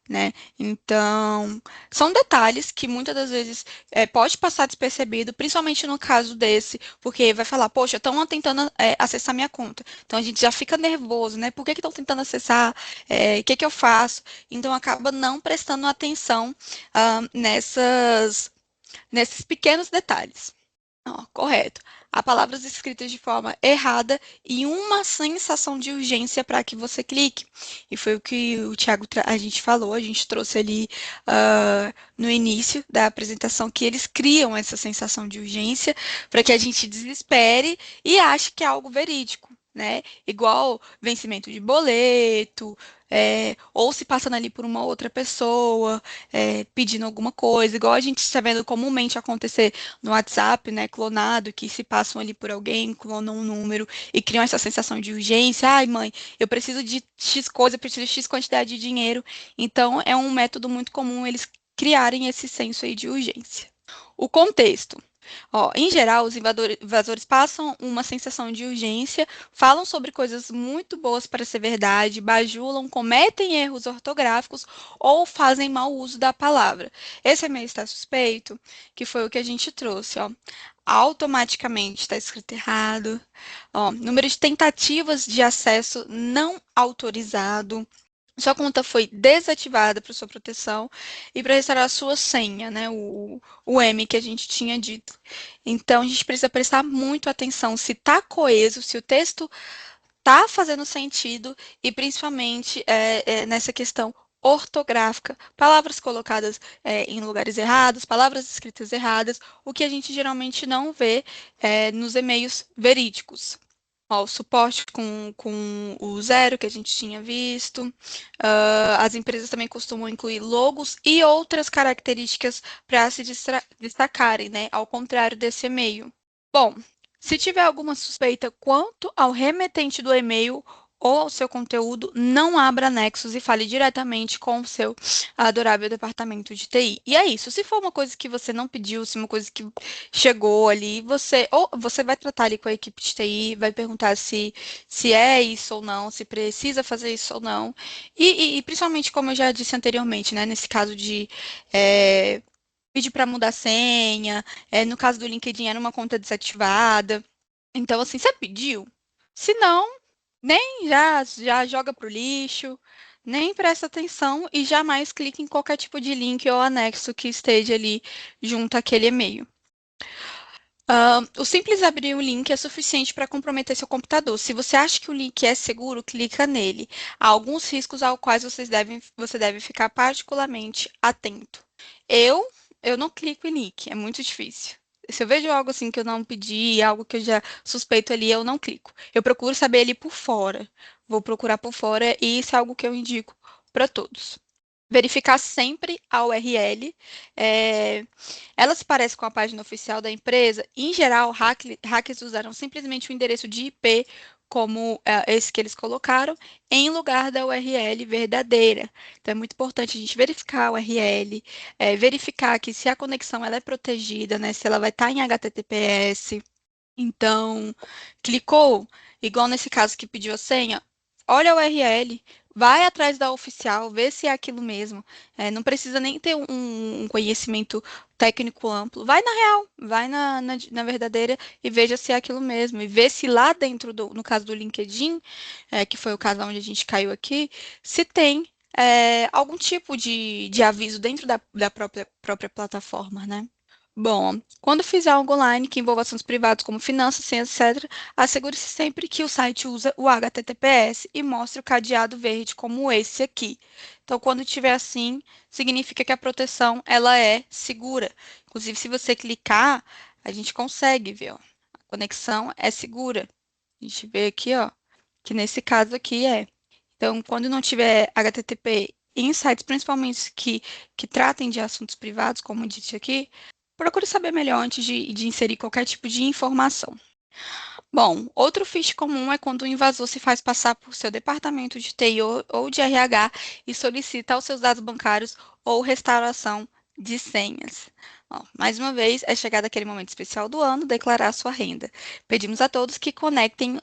né? Então, são detalhes que muitas das vezes pode passar despercebido, principalmente no caso desse, porque vai falar, poxa, estão tentando acessar minha conta. Então a gente já fica nervoso, né? Por que estão tentando acessar? O que eu faço? Então acaba não prestando atenção nesses pequenos detalhes. Ó, correto. Há palavras escritas de forma errada e uma sensação de urgência para que você clique. E foi o que o Thiago a gente falou, a gente trouxe ali no início da apresentação que eles criam essa sensação de urgência para que a gente desespere e ache que é algo verídico, né? Igual vencimento de boleto, ou se passando ali por uma outra pessoa, pedindo alguma coisa, igual a gente está vendo comumente acontecer no WhatsApp, né, clonado, que se passam ali por alguém, clonam um número e criam essa sensação de urgência. Ai, mãe, eu preciso de X coisa, eu preciso de X quantidade de dinheiro. Então, é um método muito comum eles criarem esse senso aí de urgência. O contexto. Ó, em geral, os invasores passam uma sensação de urgência, falam sobre coisas muito boas para ser verdade, bajulam, cometem erros ortográficos ou fazem mau uso da palavra. Esse e-mail está suspeito, que foi o que a gente trouxe, ó. Automaticamente está escrito errado. Ó, número de tentativas de acesso não autorizado. Sua conta foi desativada para sua proteção e para restaurar a sua senha, né? O M que a gente tinha dito. Então, a gente precisa prestar muito atenção se está coeso, se o texto está fazendo sentido e principalmente nessa questão ortográfica. Palavras colocadas em lugares errados, palavras escritas erradas, o que a gente geralmente não vê nos e-mails verídicos. Ó, o suporte com o zero que a gente tinha visto. As empresas também costumam incluir logos e outras características para se destacarem, né? Ao contrário desse e-mail. Bom, se tiver alguma suspeita quanto ao remetente do e-mail ou ao seu conteúdo, não abra anexos e fale diretamente com o seu adorável departamento de TI. E é isso. Se for uma coisa que você não pediu, se uma coisa que chegou ali, você vai tratar ali com a equipe de TI, vai perguntar se é isso ou não, se precisa fazer isso ou não. E principalmente, como eu já disse anteriormente, né, nesse caso de pedir para mudar a senha, no caso do LinkedIn era uma conta desativada. Então, assim, você pediu? Se não, nem já joga pro lixo, nem presta atenção e jamais clique em qualquer tipo de link ou anexo que esteja ali junto àquele e-mail. O simples abrir o link é suficiente para comprometer seu computador. Se você acha que o link é seguro, clica nele. Há alguns riscos aos quais você deve ficar particularmente atento. Eu não clico em link, é muito difícil. Se eu vejo algo assim que eu não pedi, algo que eu já suspeito ali, eu não clico. Eu procuro saber ele por fora. Vou procurar por fora e isso é algo que eu indico para todos. Verificar sempre a URL. Ela se parece com a página oficial da empresa. Em geral, hackers usaram simplesmente o endereço de IP, como esse que eles colocaram, em lugar da URL verdadeira. Então, é muito importante a gente verificar a URL, verificar que se a conexão ela é protegida, né, se ela vai estar em HTTPS. Então, clicou, igual nesse caso que pediu a senha, olha a URL, vai atrás da oficial, vê se é aquilo mesmo. Não precisa nem ter um conhecimento técnico amplo. Vai na real, vai na verdadeira e veja se é aquilo mesmo. E vê se lá dentro, no caso do LinkedIn, que foi o caso onde a gente caiu aqui, se tem algum tipo de aviso dentro da própria plataforma, né? Bom, quando fizer algo online que envolva assuntos privados como finanças, senhas, etc., assegure-se sempre que o site usa o HTTPS e mostre o cadeado verde como esse aqui. Então, quando tiver assim, significa que a proteção ela é segura. Inclusive, se você clicar, a gente consegue ver, ó. A conexão é segura. A gente vê aqui, ó, que nesse caso aqui é. Então, quando não tiver HTTP em sites, principalmente que tratem de assuntos privados, como disse aqui, procure saber melhor antes de inserir qualquer tipo de informação. Bom, outro phish comum é quando o invasor se faz passar por seu departamento de TI ou de RH e solicita os seus dados bancários ou restauração de senhas. Ó, mais uma vez, é chegado aquele momento especial do ano, declarar sua renda. Pedimos a todos que conectem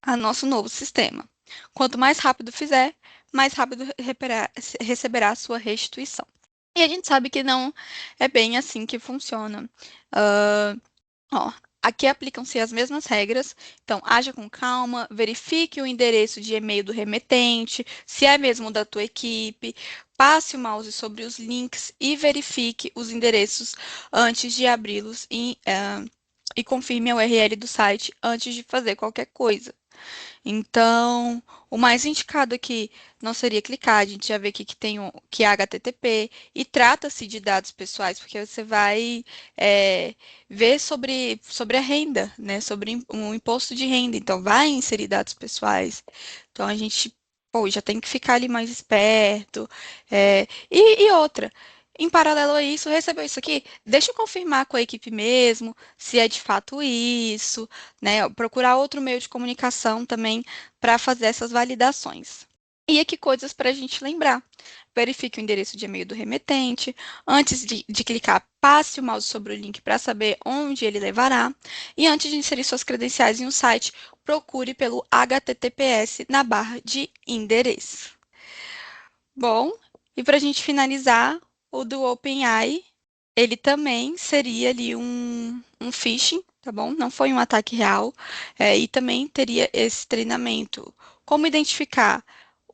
a nosso novo sistema. Quanto mais rápido fizer, mais rápido receberá a sua restituição. E a gente sabe que não é bem assim que funciona. Ah, ó, aqui aplicam-se as mesmas regras, então haja com calma, verifique o endereço de e-mail do remetente, se é mesmo da tua equipe, passe o mouse sobre os links e verifique os endereços antes de abri-los e confirme a URL do site antes de fazer qualquer coisa. Então, o mais indicado aqui não seria clicar, a gente já vê aqui que tem que é HTTP e trata-se de dados pessoais, porque você vai ver sobre a renda, né? Sobre um imposto de renda, então vai inserir dados pessoais. Então a gente já tem que ficar ali mais esperto. E outra. Em paralelo a isso, recebeu isso aqui? Deixa eu confirmar com a equipe mesmo, se é de fato isso, né? Procurar outro meio de comunicação também para fazer essas validações. E aqui coisas para a gente lembrar. Verifique o endereço de e-mail do remetente. Antes de clicar, passe o mouse sobre o link para saber onde ele levará. E antes de inserir suas credenciais em um site, procure pelo HTTPS na barra de endereço. Bom, e para a gente finalizar, o do OpenAI, ele também seria ali um phishing, tá bom? Não foi um ataque real, e também teria esse treinamento. Como identificar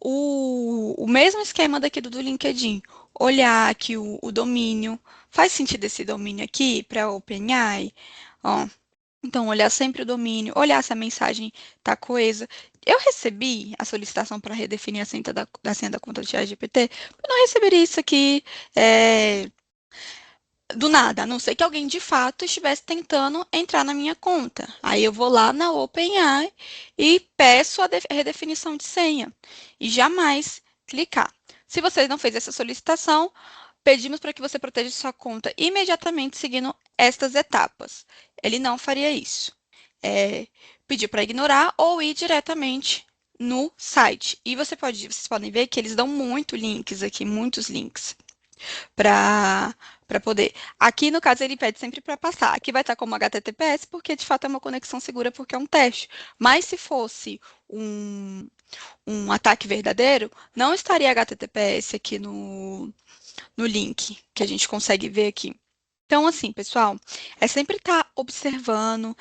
o mesmo esquema daqui do LinkedIn, olhar aqui o domínio, faz sentido esse domínio aqui para OpenAI? Ó, então, olhar sempre o domínio, olhar se a mensagem está coesa. Eu recebi a solicitação para redefinir a senha da conta do ChatGPT, eu não receberia isso aqui do nada, a não ser que alguém de fato estivesse tentando entrar na minha conta. Aí eu vou lá na OpenAI e peço a redefinição de senha e jamais clicar. Se você não fez essa solicitação, pedimos para que você proteja sua conta imediatamente seguindo estas etapas. Ele não faria isso. Pedir para ignorar ou ir diretamente no site. E vocês podem ver que eles dão links aqui, muitos links para poder. Aqui, no caso, ele pede sempre para passar. Aqui vai estar como HTTPS, porque de fato é uma conexão segura, porque é um teste. Mas se fosse um ataque verdadeiro, não estaria HTTPS aqui no link que a gente consegue ver aqui. Então, assim, pessoal, é sempre estar observando,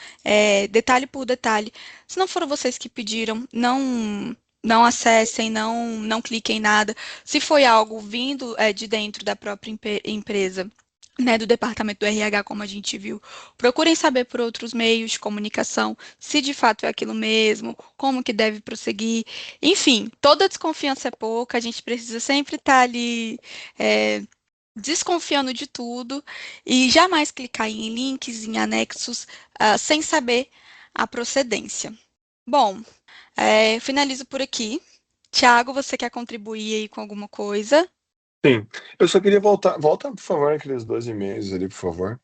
detalhe por detalhe. Se não foram vocês que pediram, não acessem, não cliquem em nada. Se foi algo vindo de dentro da própria empresa, né, do departamento do RH, como a gente viu, procurem saber por outros meios de comunicação se de fato é aquilo mesmo, como que deve prosseguir. Enfim, toda desconfiança é pouca, a gente precisa sempre estar ali desconfiando de tudo e jamais clicar em links, em anexos, sem saber a procedência. Bom, finalizo por aqui. Tiago, você quer contribuir aí com alguma coisa? Sim, eu só queria voltar. Volta, por favor, aqueles 2 e-mails ali, por favor.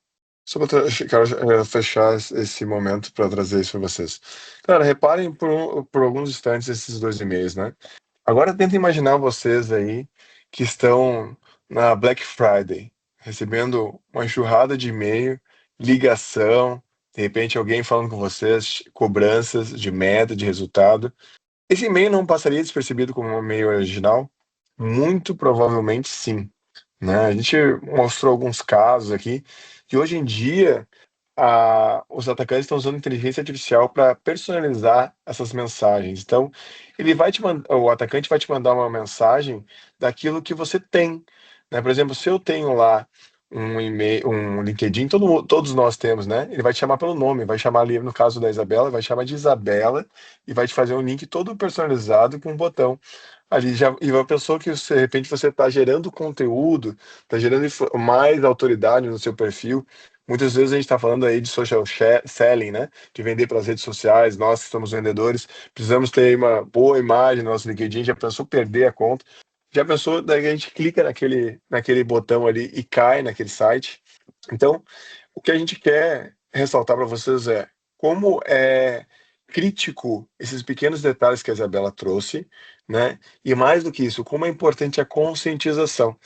Só para quero fechar esse momento para trazer isso para vocês. Cara, reparem por alguns instantes esses 2 e-mails, né? Agora tenta imaginar vocês aí que estão na Black Friday, recebendo uma enxurrada de e-mail, ligação, de repente alguém falando com vocês, cobranças de meta, de resultado. Esse e-mail não passaria despercebido como um e-mail original? Muito provavelmente sim, né? A gente mostrou alguns casos aqui que hoje em dia os atacantes estão usando inteligência artificial para personalizar essas mensagens. Então, o atacante vai te mandar uma mensagem daquilo que você tem, né? Por exemplo, se eu tenho lá um e-mail, um LinkedIn, todos nós temos, né? Ele vai te chamar pelo nome, vai chamar ali, no caso da Isabela, vai chamar de Isabela e vai te fazer um link todo personalizado com um botão. Ali já, e uma pessoa que de repente você está gerando conteúdo, está gerando mais autoridade no seu perfil. Muitas vezes a gente está falando aí de social selling, né? De vender pelas redes sociais. Nós que somos vendedores, precisamos ter uma boa imagem no nosso LinkedIn. Já pensou perder a conta? Já pensou, daí a gente clica naquele botão ali e cai naquele site. Então, o que a gente quer ressaltar para vocês é como é crítico esses pequenos detalhes que a Isabela trouxe, né? E mais do que isso, como é importante a conscientização.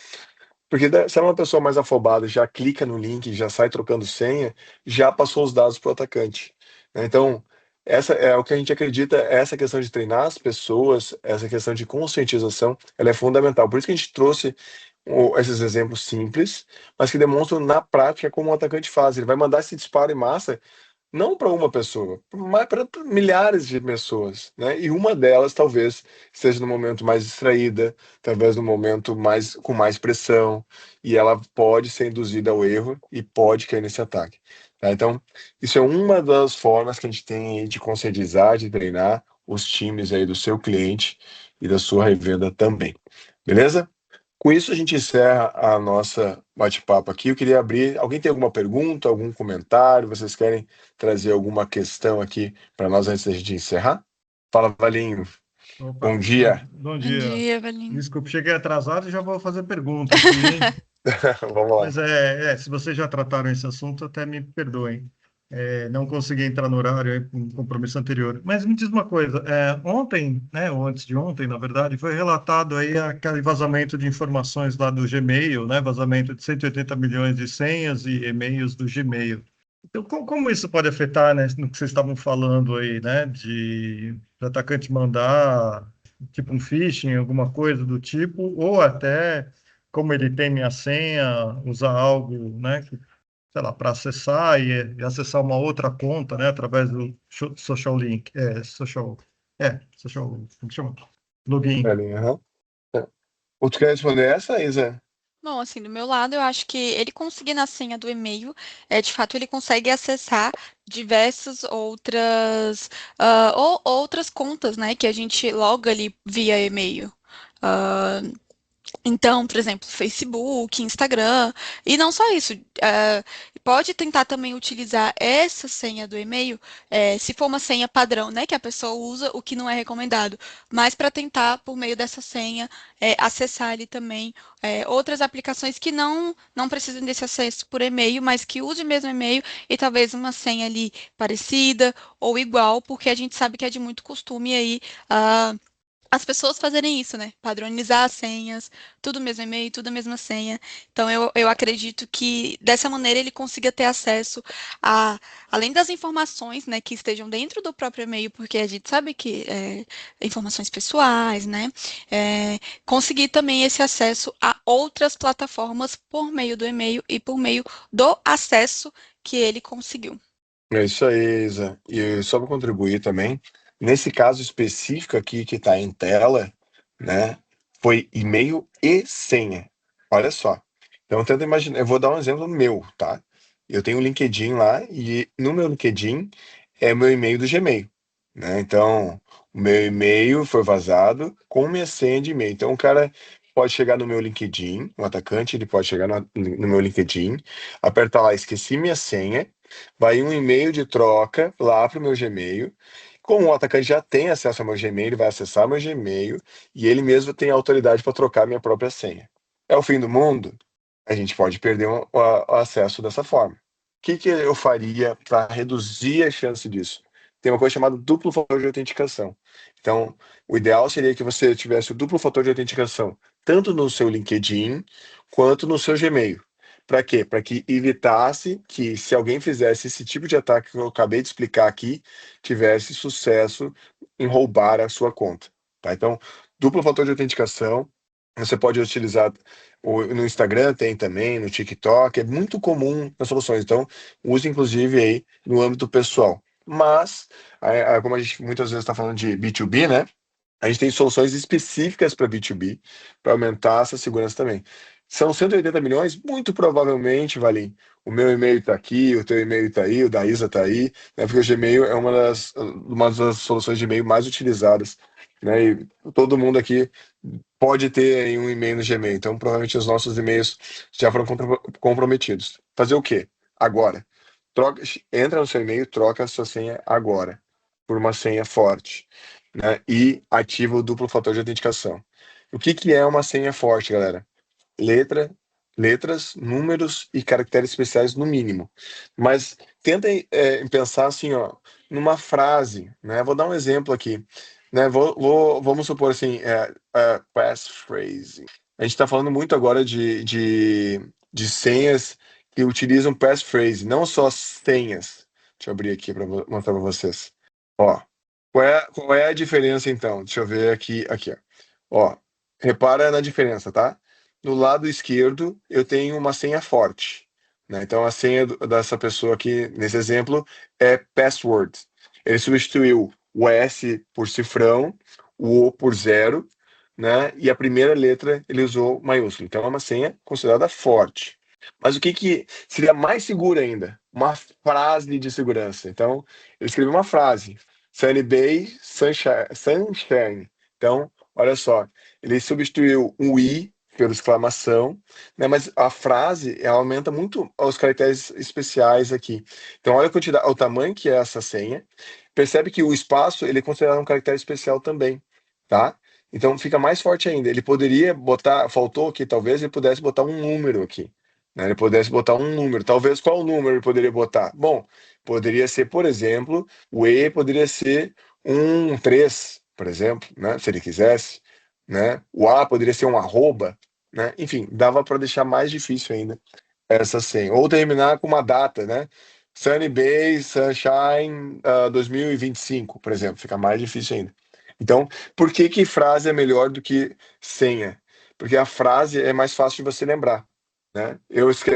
Porque se é uma pessoa mais afobada, já clica no link, já sai trocando senha, já passou os dados para o atacante, né? Então, essa é o que a gente acredita, essa questão de treinar as pessoas, essa questão de conscientização, ela é fundamental. Por isso que a gente trouxe esses exemplos simples, mas que demonstram na prática como o atacante faz. Ele vai mandar esse disparo em massa não para uma pessoa, mas para milhares de pessoas, né? E uma delas talvez esteja no momento mais distraída, talvez no momento com mais pressão, e ela pode ser induzida ao erro e pode cair nesse ataque. Tá? Então, isso é uma das formas que a gente tem aí de conscientizar, de treinar os times aí do seu cliente e da sua revenda também. Beleza? Com isso, a gente encerra a nossa bate-papo aqui. Eu queria abrir. Alguém tem alguma pergunta, algum comentário? Vocês querem trazer alguma questão aqui para nós antes da gente encerrar? Fala, Valinho. Opa, Bom dia. bom Bom dia. dia, Valinho. Desculpa, cheguei atrasado e já vou fazer pergunta aqui, hein? Vamos lá. Mas se vocês já trataram esse assunto, até me perdoem. Não consegui entrar no horário, um compromisso anterior. Mas me diz uma coisa, ontem, né, ou antes de ontem, na verdade, foi relatado aí aquele vazamento de informações lá do Gmail, né, vazamento de 180 milhões de senhas e e-mails do Gmail. Então, como isso pode afetar, né, no que vocês estavam falando aí, né, de atacante mandar, tipo um phishing, alguma coisa do tipo, ou até como ele tem minha senha, usar algo, né, sei lá, para acessar e acessar uma outra conta, né, através do social link, social, como que chama? Login. Valinho, aham. Ou tu quer responder essa, Isa? Bom, assim, do meu lado, eu acho que ele conseguindo a senha do e-mail, de fato, ele consegue acessar diversas outras contas, né, que a gente loga ali via e-mail. Ah, Então, por exemplo, Facebook, Instagram, e não só isso, pode tentar também utilizar essa senha do e-mail, se for uma senha padrão, né, que a pessoa usa, o que não é recomendado, mas para tentar, por meio dessa senha, acessar ali também outras aplicações que não precisam desse acesso por e-mail, mas que use o mesmo e-mail e talvez uma senha ali parecida ou igual, porque a gente sabe que é de muito costume aí. As pessoas fazerem isso, né? Padronizar as senhas, tudo mesmo e-mail, tudo a mesma senha. Então, eu acredito que dessa maneira ele consiga ter acesso além das informações, né, que estejam dentro do próprio e-mail, porque a gente sabe que informações pessoais, né? Conseguir também esse acesso a outras plataformas por meio do e-mail e por meio do acesso que ele conseguiu. É isso aí, Isa. E só para contribuir também, nesse caso específico aqui que está em tela, né, foi e-mail e senha. Olha só. Então, tenta imaginar. Eu vou dar um exemplo meu, tá? Eu tenho um LinkedIn lá e no meu LinkedIn é o meu e-mail do Gmail, né? Então, o meu e-mail foi vazado com minha senha de e-mail. Então, o cara pode chegar no meu LinkedIn, um atacante, ele pode chegar no meu LinkedIn, apertar lá, esqueci minha senha, vai um e-mail de troca lá para o meu Gmail. Como o atacante já tem acesso ao meu Gmail, ele vai acessar meu Gmail e ele mesmo tem autoridade para trocar minha própria senha. É o fim do mundo? A gente pode perder o acesso dessa forma. O que eu faria para reduzir a chance disso? Tem uma coisa chamada duplo fator de autenticação. Então, o ideal seria que você tivesse o duplo fator de autenticação tanto no seu LinkedIn quanto no seu Gmail, Para quê? Para que evitasse que, se alguém fizesse esse tipo de ataque que eu acabei de explicar aqui, tivesse sucesso em roubar a sua conta. Tá? Então, duplo fator de autenticação, você pode utilizar no Instagram, tem também, no TikTok, é muito comum nas soluções. Então, use inclusive aí no âmbito pessoal. Mas, como a gente muitas vezes está falando de B2B, né? A gente tem soluções específicas para B2B, para aumentar essa segurança também. São 180 milhões? Muito provavelmente, Valim. O meu e-mail está aqui, o teu e-mail está aí, o da Isa está aí, né? Porque o Gmail é uma das soluções de e-mail mais utilizadas, né? E todo mundo aqui pode ter aí um e-mail no Gmail. Então, provavelmente os nossos e-mails já foram comprometidos. Fazer o quê? Agora. Entra no seu e-mail, troca a sua senha agora, por uma senha forte, né? E ativa o duplo fator de autenticação. O que é uma senha forte, galera? Letras, números e caracteres especiais no mínimo. Mas tentem pensar assim, ó, numa frase, né? Vou dar um exemplo aqui, né? Vamos supor assim, passphrase. A gente está falando muito agora de senhas que utilizam passphrase, não só senhas. Deixa eu abrir aqui para mostrar para vocês. Ó, qual é a diferença então? Deixa eu ver aqui, ó. Repara na diferença, tá? No lado esquerdo, eu tenho uma senha forte, né? Então, a senha dessa pessoa aqui, nesse exemplo, é password. Ele substituiu o S por cifrão, o O por 0, né? E a primeira letra ele usou maiúsculo. Então, é uma senha considerada forte. Mas o que seria mais seguro ainda? Uma frase de segurança. Então, eu escrevi uma frase. Sunny Bay, Sunshine. Então, olha só, ele substituiu um I pela exclamação, né? Mas a frase ela aumenta muito os caracteres especiais aqui. Então, olha a quantidade, o tamanho que é essa senha. Percebe que o espaço ele é considerado um caractere especial também, tá? Então, fica mais forte ainda. Ele poderia botar, faltou que talvez ele pudesse botar um número aqui, né? Ele pudesse botar um número. Talvez qual número ele poderia botar? Bom, poderia ser, por exemplo, o E poderia ser um 3, por exemplo, né? Se ele quisesse, né? O A poderia ser um arroba, né? Enfim, dava para deixar mais difícil ainda essa senha. Ou terminar com uma data, né? Sunny Bay, Sunshine 2025, por exemplo, fica mais difícil ainda. Então, por que frase é melhor do que senha? Porque a frase é mais fácil de você lembrar, né?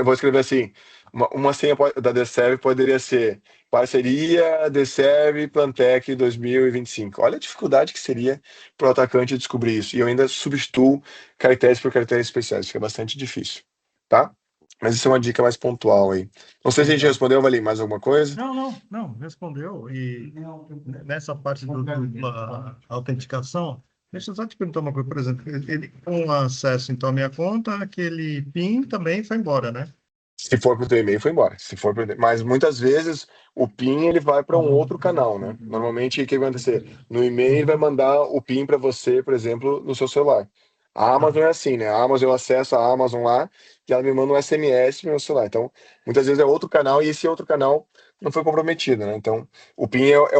Vou escrever assim, uma senha da DSEV poderia ser parceria DSEV Plantec 2025. Olha a dificuldade que seria para o atacante descobrir isso. E eu ainda substituo caracteres por caracteres especiais, fica bastante difícil, tá? Mas isso é uma dica mais pontual aí. Não sei se a gente respondeu, Valim, mais alguma coisa? Não, respondeu. E nessa parte da autenticação, deixa eu só te perguntar uma coisa, por exemplo, ele com acesso então à minha conta, aquele PIN também foi embora, né? Se for para o teu e-mail, foi embora. Mas muitas vezes o PIN ele vai para um outro canal, né? Normalmente o que vai acontecer? No e-mail ele vai mandar o PIN para você, por exemplo, no seu celular. A Amazon é assim, né? A Amazon, eu acesso a Amazon lá e ela me manda um SMS no meu celular. Então, muitas vezes é outro canal e esse outro canal não foi comprometido, né? Então, o PIN é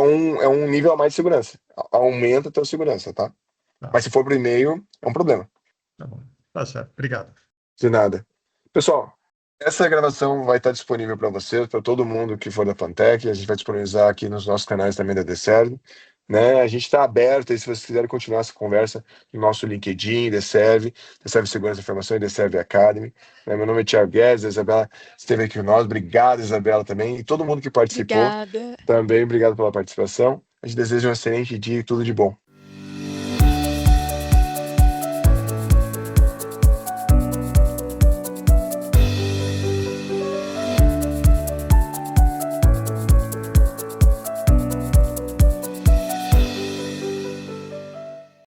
um nível a mais de segurança. Aumenta a tua segurança, tá? Tá. Mas se for por e-mail, é um problema. Tá bom. Tá certo. Obrigado. De nada. Pessoal, essa gravação vai estar disponível para vocês, para todo mundo que for da Plantec. A gente vai disponibilizar aqui nos nossos canais também da DSERV, né? A gente está aberto, e se vocês quiserem continuar essa conversa no nosso LinkedIn, DSERV Segurança da Informação e DSERV Academy. Né? Meu nome é Thiago Guedes, a Isabela esteve aqui com nós. Obrigado, Isabela, também. E todo mundo que participou Obrigada. também, obrigado pela participação. A gente deseja um excelente dia e tudo de bom.